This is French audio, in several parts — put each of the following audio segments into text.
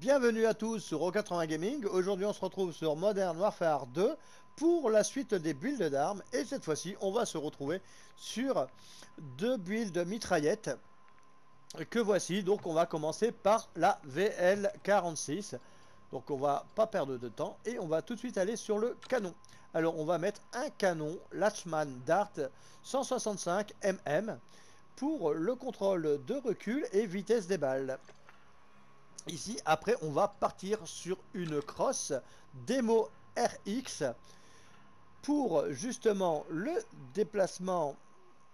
Bienvenue à tous sur O80 Gaming. Aujourd'hui on se retrouve sur Modern Warfare 2 pour la suite des builds d'armes. Et cette fois-ci on va se retrouver sur deux builds mitraillettes que voici. Donc on va commencer par la VL46. Donc on va pas perdre de temps et on va tout de suite aller sur le canon. Alors on va mettre un canon Latchman Dart 165 mm pour le contrôle de recul et vitesse des balles. Ici, après, on va partir sur une crosse Demo RX pour justement le déplacement.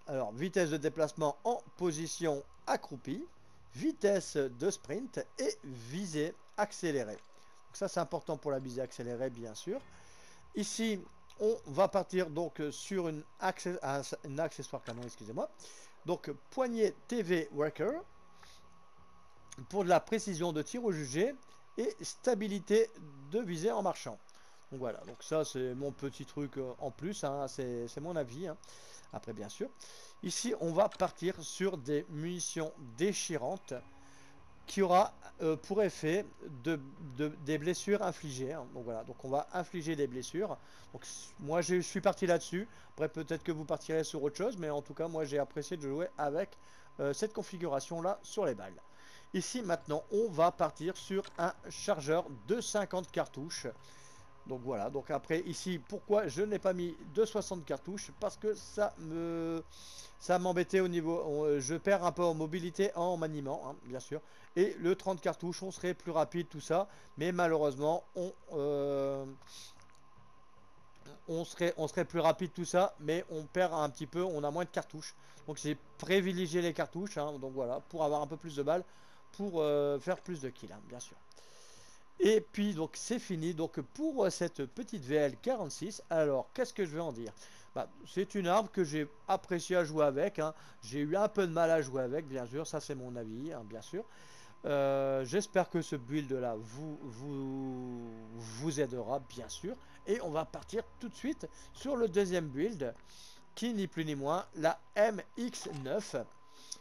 Alors, vitesse de déplacement en position accroupie, vitesse de sprint et visée accélérée. Donc ça, c'est important pour la visée accélérée, bien sûr. Ici, on va partir donc sur une accessoire canon, excusez-moi. Donc, poignée TV Worker pour de la précision de tir au jugé et stabilité de visée en marchant. Donc voilà, donc ça c'est mon petit truc en plus, hein, c'est mon avis, hein. Après bien sûr. Ici on va partir sur des munitions déchirantes qui aura pour effet des blessures infligées, hein. Donc voilà, donc on va infliger des blessures. Donc moi je suis parti là-dessus. Après peut-être que vous partirez sur autre chose, mais en tout cas moi j'ai apprécié de jouer avec cette configuration là sur les balles. Ici maintenant on va partir sur un chargeur de 50 cartouches. Donc voilà, donc après ici pourquoi je n'ai pas mis de 60 cartouches, parce que ça m'embêtait au niveau, je perds un peu en mobilité en maniement, hein, bien sûr, et le 30 cartouches on serait plus rapide tout ça, mais malheureusement on serait plus rapide tout ça, mais on perd un petit peu, on a moins de cartouches. Donc j'ai privilégié les cartouches, hein, donc voilà, pour avoir un peu plus de balles, pour faire plus de kills, hein, bien sûr. Et puis donc c'est fini donc pour cette petite VL46. Alors qu'est-ce que je vais en dire? C'est une arme que j'ai apprécié à jouer avec, hein. J'ai eu un peu de mal à jouer avec, bien sûr, ça c'est mon avis, hein, bien sûr. J'espère que ce build là vous aidera, bien sûr. Et on va partir tout de suite sur le deuxième build, qui ni plus ni moins la MX9,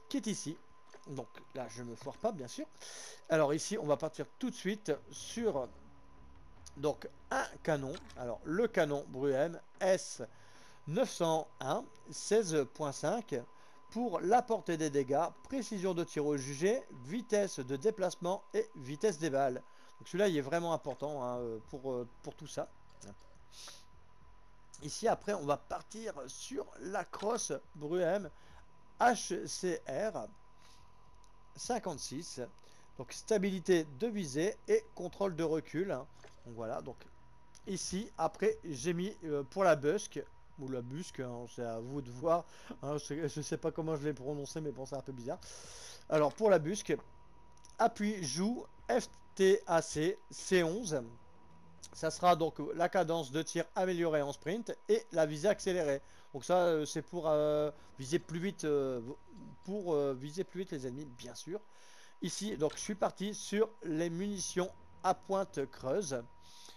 qui est ici. Donc là je me foire pas, bien sûr. Alors ici on va partir tout de suite sur donc un canon. Alors le canon Bruem S901 16.5 pour la portée des dégâts, précision de tir au jugé, vitesse de déplacement et vitesse des balles. Donc celui-là il est vraiment important, hein, pour tout ça. Ici après on va partir sur la crosse Bruem HCR 56. Donc stabilité de visée et contrôle de recul, hein. Donc voilà, donc ici après j'ai mis pour la busque ou la busque, hein, c'est à vous de voir, hein, je sais pas comment je vais prononcer, mais bon c'est un peu bizarre. Alors pour la busque, appui joue FTAC C11. Ça sera donc la cadence de tir améliorée en sprint et la visée accélérée. Donc ça c'est pour viser plus vite, viser plus vite les ennemis, bien sûr. Ici donc je suis parti sur les munitions à pointe creuse,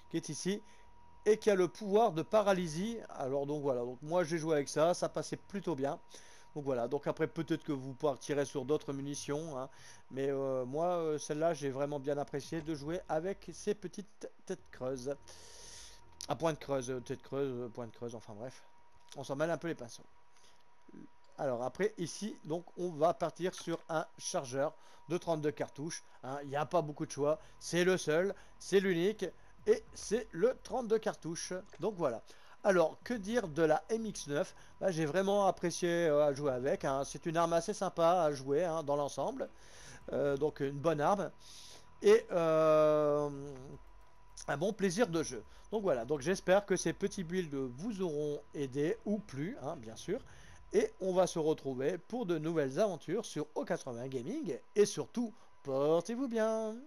qui est ici, et qui a le pouvoir de paralysie. Alors donc voilà, donc moi j'ai joué avec ça, ça passait plutôt bien. Donc voilà, donc après peut-être que vous partirez sur d'autres munitions, hein, mais moi celle-là j'ai vraiment bien apprécié de jouer avec ces petites têtes creuses. À pointe creuse, tête creuse, pointe creuse, enfin bref. On s'en mêle un peu les pinceaux. Alors après ici donc on va partir sur un chargeur de 32 cartouches, hein. Il n'y a pas beaucoup de choix, c'est le seul, c'est l'unique et c'est le 32 cartouches. Donc voilà. Alors que dire de la MX9? J'ai vraiment apprécié à jouer avec, hein. C'est une arme assez sympa à jouer, hein, dans l'ensemble, donc une bonne arme et un bon plaisir de jeu. Donc voilà, donc j'espère que ces petits builds vous auront aidé ou plu, hein, bien sûr. Et on va se retrouver pour de nouvelles aventures sur O80 Gaming. Et surtout, portez-vous bien!